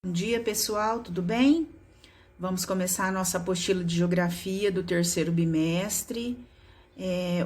Bom dia, pessoal, tudo bem? Vamos começar a nossa apostila de geografia do terceiro bimestre.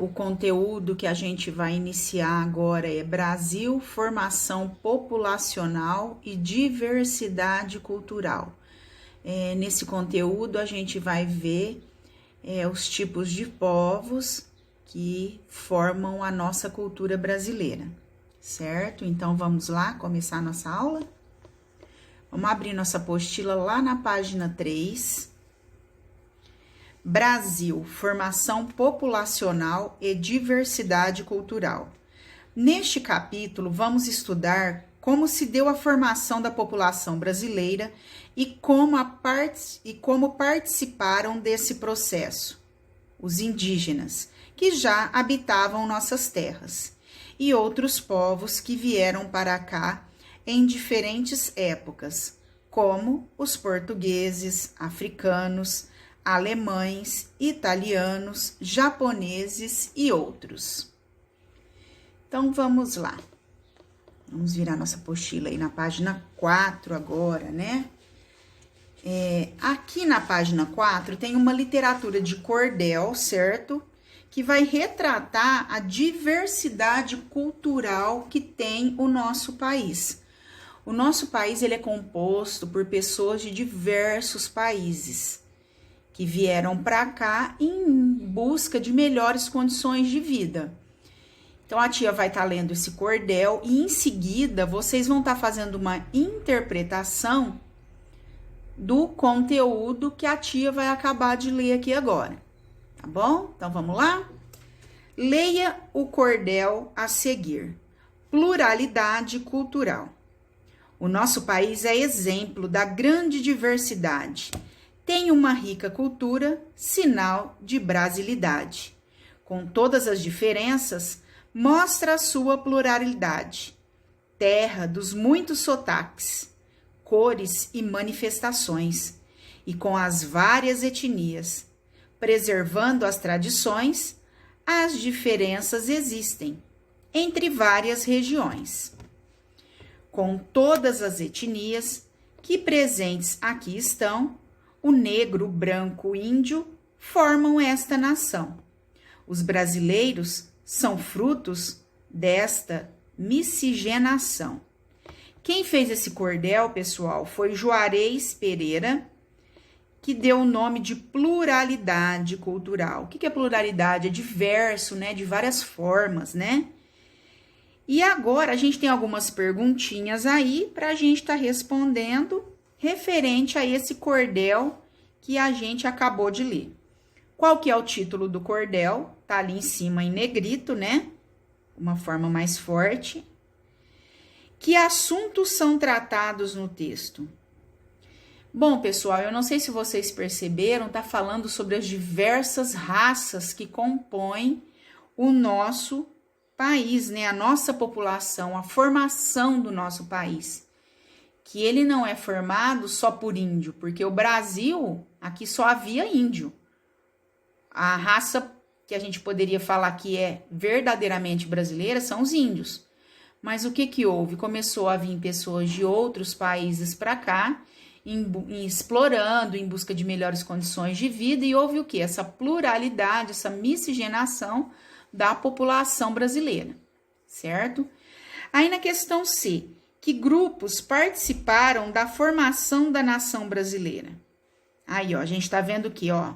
O conteúdo que a gente vai iniciar agora é Brasil, formação populacional e diversidade cultural. Nesse conteúdo, a gente vai ver os tipos de povos que formam a nossa cultura brasileira, certo? Então, vamos lá começar a nossa aula? Vamos abrir nossa apostila lá na página 3. Brasil, formação populacional e diversidade cultural. Neste capítulo, vamos estudar como se deu a formação da população brasileira e como participaram desse processo os indígenas, que já habitavam nossas terras, e outros povos que vieram para cá em diferentes épocas, como os portugueses, africanos, alemães, italianos, japoneses e outros. Então, vamos lá. Vamos virar nossa apostila aí na página 4 agora, né? Aqui na página 4 tem uma literatura de cordel, certo? Que vai retratar a diversidade cultural que tem o nosso país. O nosso país ele é composto por pessoas de diversos países que vieram para cá em busca de melhores condições de vida. Então, a tia vai estar lendo esse cordel e, em seguida, vocês vão estar fazendo uma interpretação do conteúdo que a tia vai acabar de ler aqui agora, tá bom? Então, vamos lá? Leia o cordel a seguir. Pluralidade cultural. O nosso país é exemplo da grande diversidade. Tem uma rica cultura, sinal de brasilidade. Com todas as diferenças, mostra a sua pluralidade. Terra dos muitos sotaques, cores e manifestações, e com as várias etnias. Preservando as tradições, as diferenças existem entre várias regiões. Com todas as etnias que presentes aqui estão, o negro, o branco, o índio formam esta nação. Os brasileiros são frutos desta miscigenação. Quem fez esse cordel, pessoal, foi Juarez Pereira, que deu o nome de pluralidade cultural. O que é pluralidade? É diverso, né? De várias formas, né? E agora a gente tem algumas perguntinhas aí para a gente estar respondendo referente a esse cordel que a gente acabou de ler. Qual que é o título do cordel? Tá ali em cima em negrito, né? Uma forma mais forte. Que assuntos são tratados no texto? Bom, pessoal, eu não sei se vocês perceberam, tá falando sobre as diversas raças que compõem o nosso país, né? A nossa população, a formação do nosso país. Que ele não é formado só por índio, porque o Brasil, aqui só havia índio. A raça que a gente poderia falar que é verdadeiramente brasileira são os índios. Mas o que houve? Começou a vir pessoas de outros países para cá, explorando, em busca de melhores condições de vida, e houve o quê? Essa pluralidade, essa miscigenação da população brasileira, certo? Aí na questão C, que grupos participaram da formação da nação brasileira? Aí, ó, a gente tá vendo aqui, ó,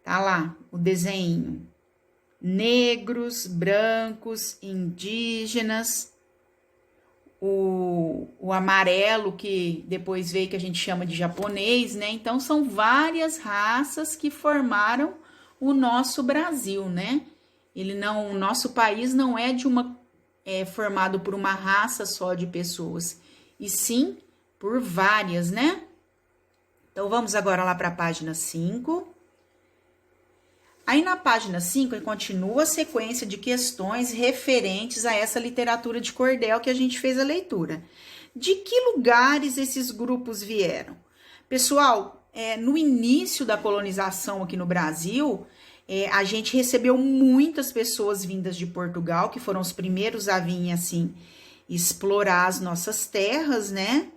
tá lá o desenho. Negros, brancos, indígenas, o amarelo que depois veio que a gente chama de japonês, né? Então, são várias raças que formaram o nosso Brasil, né? O nosso país não é formado por uma raça só de pessoas, e sim por várias, né? Então, vamos agora lá para a página 5. Aí, na página 5, continua a sequência de questões referentes a essa literatura de cordel que a gente fez a leitura. De que lugares esses grupos vieram? Pessoal, no início da colonização aqui no Brasil, a gente recebeu muitas pessoas vindas de Portugal, que foram os primeiros a vir, assim, explorar as nossas terras, né?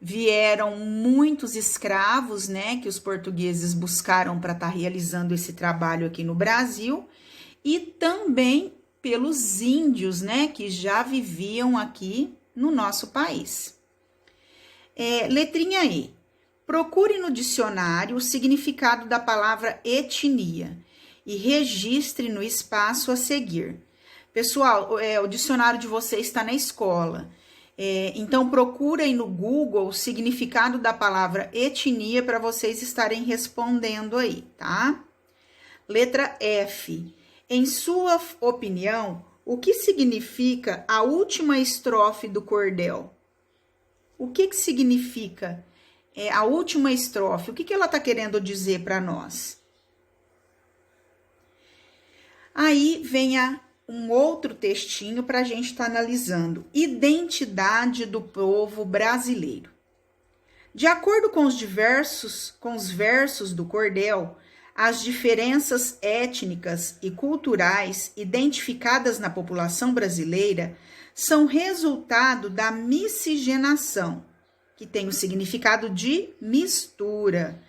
vieram muitos escravos, né, que os portugueses buscaram para estar realizando esse trabalho aqui no Brasil, e também pelos índios, né, que já viviam aqui no nosso país. Letrinha E. Procure no dicionário o significado da palavra etnia e registre no espaço a seguir. Pessoal, o dicionário de vocês está na escola. Então, procura aí no Google o significado da palavra etnia para vocês estarem respondendo aí, tá? Letra F. Em sua opinião, o que significa a última estrofe do cordel? O que significa a última estrofe? O que ela está querendo dizer para nós? Aí vem um outro textinho para a gente estar analisando. Identidade do povo brasileiro. De acordo com os versos do cordel, as diferenças étnicas e culturais identificadas na população brasileira são resultado da miscigenação, que tem o significado de mistura,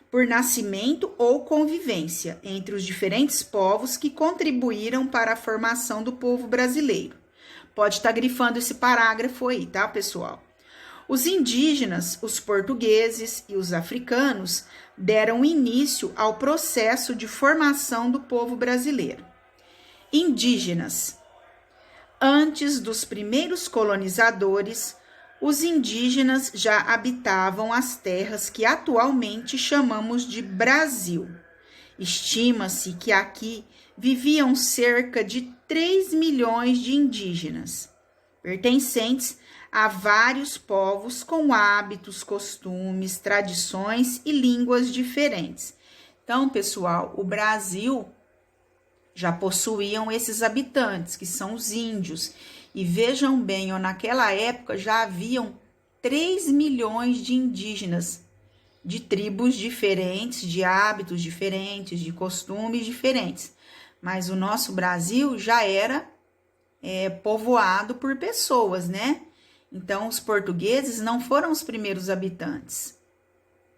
por nascimento ou convivência entre os diferentes povos que contribuíram para a formação do povo brasileiro. Pode estar grifando esse parágrafo aí, tá, pessoal? Os indígenas, os portugueses e os africanos deram início ao processo de formação do povo brasileiro. Indígenas. Antes dos primeiros colonizadores, os indígenas já habitavam as terras que atualmente chamamos de Brasil. Estima-se que aqui viviam cerca de 3 milhões de indígenas, pertencentes a vários povos com hábitos, costumes, tradições e línguas diferentes. Então, pessoal, o Brasil já possuíam esses habitantes, que são os índios. E vejam bem, naquela época já haviam 3 milhões de indígenas, de tribos diferentes, de hábitos diferentes, de costumes diferentes. Mas o nosso Brasil já era povoado por pessoas, né? Então, os portugueses não foram os primeiros habitantes.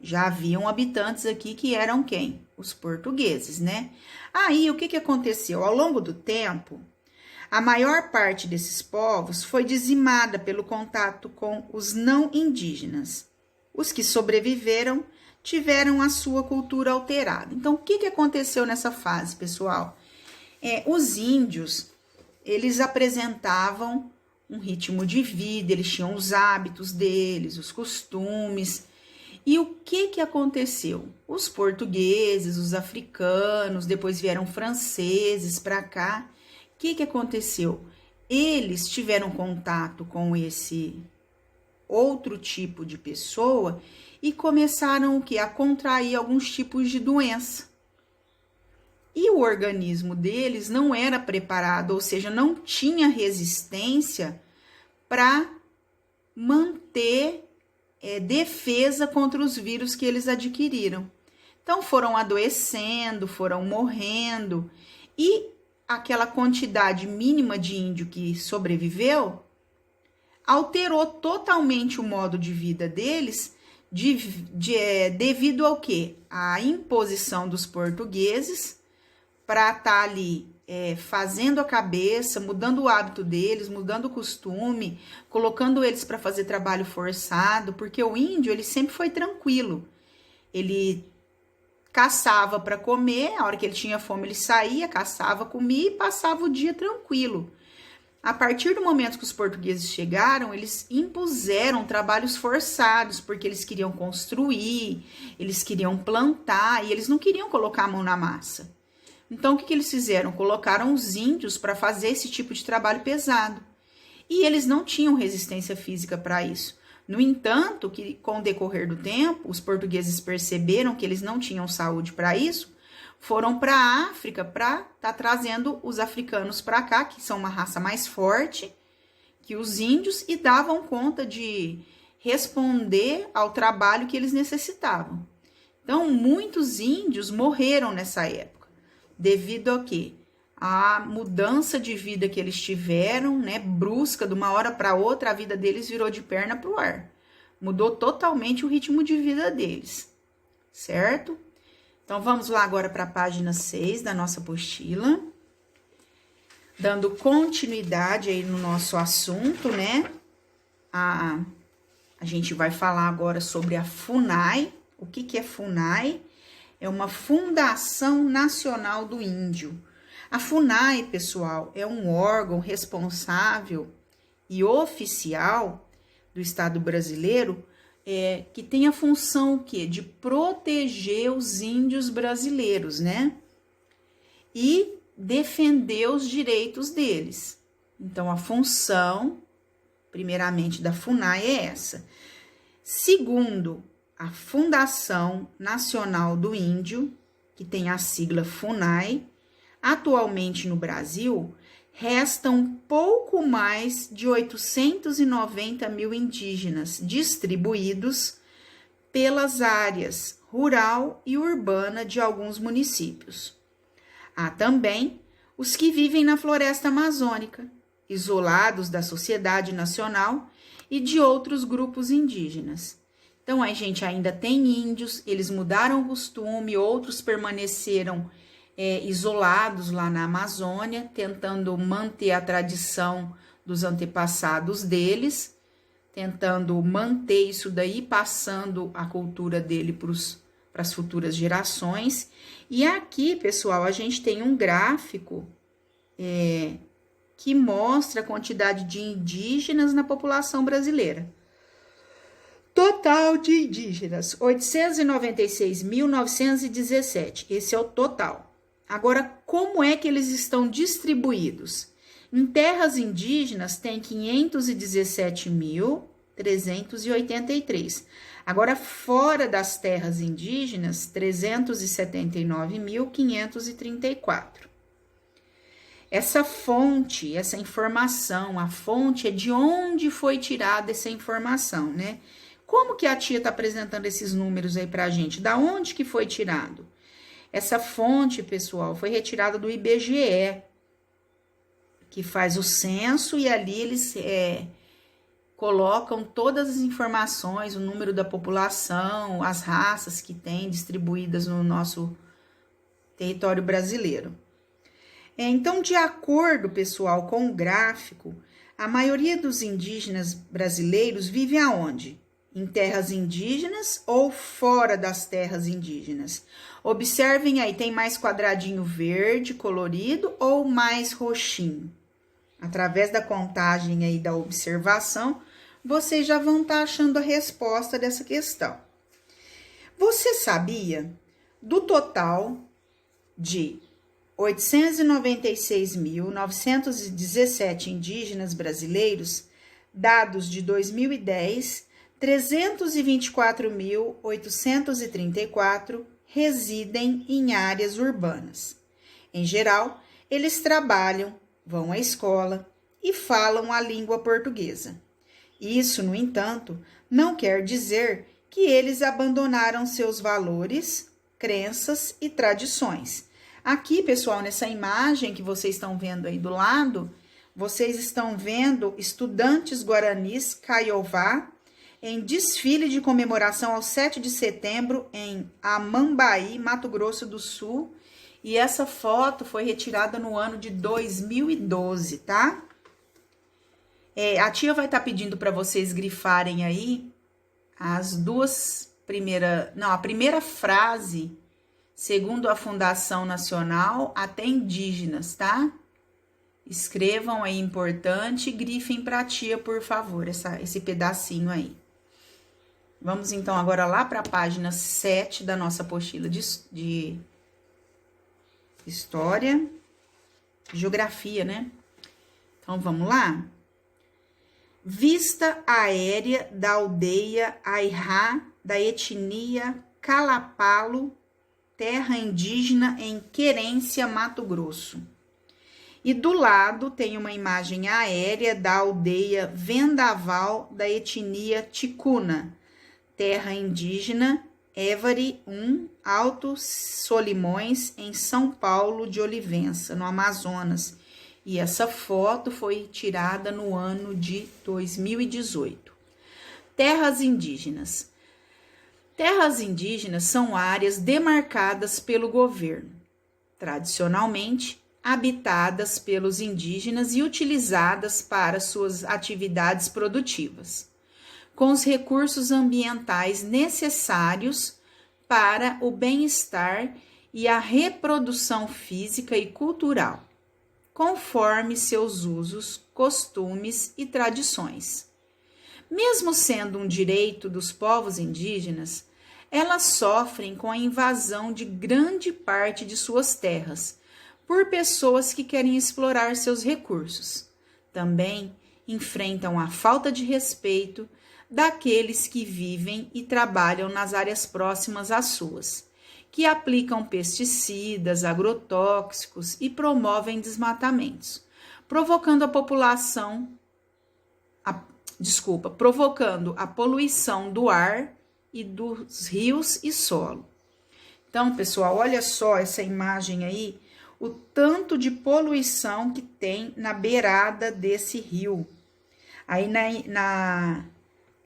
Já haviam habitantes aqui que eram quem? Os portugueses, né? Aí, o que aconteceu? Ao longo do tempo, a maior parte desses povos foi dizimada pelo contato com os não indígenas. Os que sobreviveram tiveram a sua cultura alterada. Então, o que aconteceu nessa fase, pessoal? Os índios, eles apresentavam um ritmo de vida, eles tinham os hábitos deles, os costumes. E o que aconteceu? Os portugueses, os africanos, depois vieram franceses para cá. O que aconteceu? Eles tiveram contato com esse outro tipo de pessoa e começaram a contrair alguns tipos de doença. E o organismo deles não era preparado, ou seja, não tinha resistência para manter defesa contra os vírus que eles adquiriram. Então foram adoecendo, foram morrendo, e aquela quantidade mínima de índio que sobreviveu alterou totalmente o modo de vida deles, devido ao quê? A imposição dos portugueses para estar ali fazendo a cabeça, mudando o hábito deles, mudando o costume, colocando eles para fazer trabalho forçado, porque o índio ele sempre foi tranquilo. Ele caçava para comer, a hora que ele tinha fome ele saía, caçava, comia e passava o dia tranquilo. A partir do momento que os portugueses chegaram, eles impuseram trabalhos forçados, porque eles queriam construir, eles queriam plantar e eles não queriam colocar a mão na massa. Então, o que eles fizeram? Colocaram os índios para fazer esse tipo de trabalho pesado. E eles não tinham resistência física para isso. No entanto, que com o decorrer do tempo, os portugueses perceberam que eles não tinham saúde para isso, foram para a África para estar trazendo os africanos para cá, que são uma raça mais forte que os índios, e davam conta de responder ao trabalho que eles necessitavam. Então, muitos índios morreram nessa época. Devido ao quê? A mudança de vida que eles tiveram, né, brusca, de uma hora para outra, a vida deles virou de perna para o ar. Mudou totalmente o ritmo de vida deles, certo? Então, vamos lá agora para a página 6 da nossa apostila. Dando continuidade aí no nosso assunto, né? A gente vai falar agora sobre a FUNAI. O que é FUNAI? É uma Fundação Nacional do Índio. A FUNAI, pessoal, é um órgão responsável e oficial do Estado brasileiro que tem a função o quê? De proteger os índios brasileiros, né? E defender os direitos deles. Então, a função, primeiramente, da FUNAI é essa. Segundo, a Fundação Nacional do Índio, que tem a sigla FUNAI, atualmente no Brasil, restam pouco mais de 890 mil indígenas distribuídos pelas áreas rural e urbana de alguns municípios. Há também os que vivem na floresta amazônica, isolados da sociedade nacional e de outros grupos indígenas. Então, a gente ainda tem índios, eles mudaram o costume, outros permaneceram isolados lá na Amazônia, tentando manter a tradição dos antepassados deles, tentando manter isso daí, passando a cultura dele para as futuras gerações. E aqui, pessoal, a gente tem um gráfico que mostra a quantidade de indígenas na população brasileira. Total de indígenas, 896.917. Esse é o total. Agora, como é que eles estão distribuídos? Em terras indígenas, tem 517.383. Agora, fora das terras indígenas, 379.534. Essa fonte, essa informação, a fonte é de onde foi tirada essa informação, né? Como que a tia está apresentando esses números aí pra gente? Da onde que foi tirado? Essa fonte, pessoal, foi retirada do IBGE, que faz o censo, e ali eles colocam todas as informações, o número da população, as raças que tem distribuídas no nosso território brasileiro. Então, de acordo, pessoal, com o gráfico, a maioria dos indígenas brasileiros vive aonde? Em terras indígenas ou fora das terras indígenas? Observem aí, tem mais quadradinho verde colorido ou mais roxinho? Através da contagem aí da observação, vocês já vão estar achando a resposta dessa questão. Você sabia do total de 896.917 indígenas brasileiros, dados de 2010, 324.834 residem em áreas urbanas. Em geral, eles trabalham, vão à escola e falam a língua portuguesa. Isso, no entanto, não quer dizer que eles abandonaram seus valores, crenças e tradições. Aqui, pessoal, nessa imagem que vocês estão vendo aí do lado, vocês estão vendo estudantes guaranis Caiová em desfile de comemoração ao 7 de setembro em Amambaí, Mato Grosso do Sul. E essa foto foi retirada no ano de 2012, tá? A tia vai estar pedindo para vocês grifarem aí as duas primeiras... Não, a primeira frase, segundo a Fundação Nacional, até indígenas, tá? Escrevam aí, importante, e grifem para a tia, por favor, esse pedacinho aí. Vamos, então, agora lá para a página 7 da nossa apostila de História, Geografia, né? Então, vamos lá? Vista aérea da aldeia Airá, da etnia Calapalo, terra indígena em Querência, Mato Grosso. E do lado tem uma imagem aérea da aldeia Vendaval, da etnia Ticuna, terra indígena Évari 1, Alto Solimões, em São Paulo de Olivença, no Amazonas. E essa foto foi tirada no ano de 2018. Terras indígenas. Terras indígenas são áreas demarcadas pelo governo, tradicionalmente habitadas pelos indígenas e utilizadas para suas atividades produtivas, com os recursos ambientais necessários para o bem-estar e a reprodução física e cultural, conforme seus usos, costumes e tradições. Mesmo sendo um direito dos povos indígenas, elas sofrem com a invasão de grande parte de suas terras por pessoas que querem explorar seus recursos. Também enfrentam a falta de respeito daqueles que vivem e trabalham nas áreas próximas às suas, que aplicam pesticidas, agrotóxicos e promovem desmatamentos, provocando a poluição do ar e dos rios e solo. Então, pessoal, olha só essa imagem aí, o tanto de poluição que tem na beirada desse rio. Aí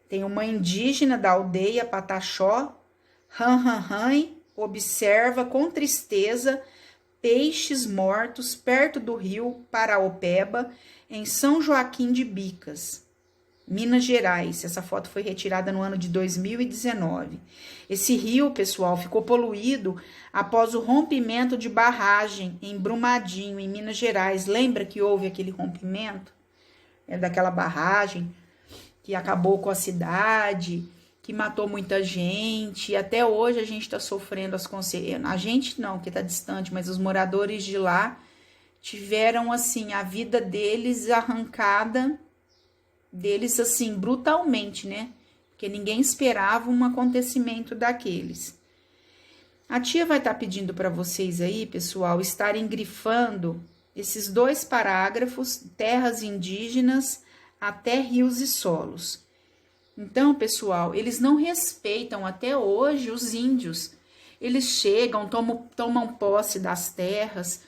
tem uma indígena da aldeia Pataxó, observa com tristeza peixes mortos perto do rio Paraopeba, em São Joaquim de Bicas, Minas Gerais. Essa foto foi retirada no ano de 2019. Esse rio, pessoal, ficou poluído após o rompimento de barragem em Brumadinho, em Minas Gerais. Lembra que houve aquele rompimento daquela barragem que acabou com a cidade, que matou muita gente, e até hoje a gente está sofrendo as consequências. A gente não, que está distante, mas os moradores de lá tiveram, assim, a vida deles arrancada deles, assim, brutalmente, né? Porque ninguém esperava um acontecimento daqueles. A tia vai estar pedindo para vocês aí, pessoal, estarem grifando esses 2 parágrafos, terras indígenas até rios e solos. Então, pessoal, eles não respeitam até hoje os índios. Eles chegam, tomam posse das terras.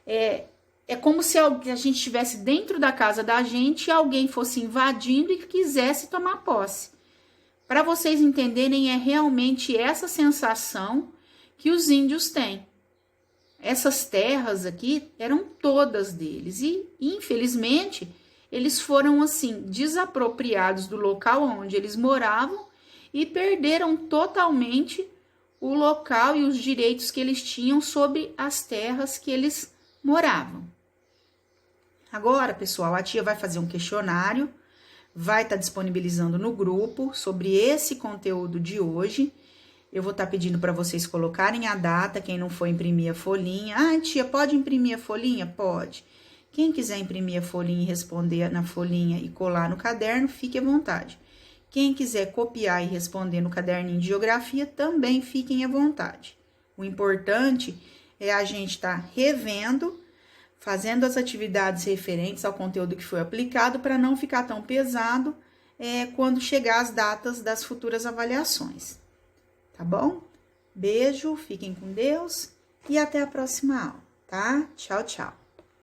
É como se a gente estivesse dentro da casa da gente e alguém fosse invadindo e quisesse tomar posse. Para vocês entenderem, é realmente essa sensação que os índios têm. Essas terras aqui eram todas deles e, infelizmente, eles foram, assim, desapropriados do local onde eles moravam e perderam totalmente o local e os direitos que eles tinham sobre as terras que eles moravam. Agora, pessoal, a tia vai fazer um questionário, vai estar disponibilizando no grupo sobre esse conteúdo de hoje. Eu vou estar pedindo para vocês colocarem a data, quem não for imprimir a folhinha. Ah, tia, pode imprimir a folhinha? Pode. Quem quiser imprimir a folhinha e responder na folhinha e colar no caderno, fique à vontade. Quem quiser copiar e responder no caderninho de geografia, também fiquem à vontade. O importante é a gente estar revendo, fazendo as atividades referentes ao conteúdo que foi aplicado, para não ficar tão pesado quando chegar as datas das futuras avaliações. Tá bom? Beijo, fiquem com Deus e até a próxima aula, tá? Tchau, tchau.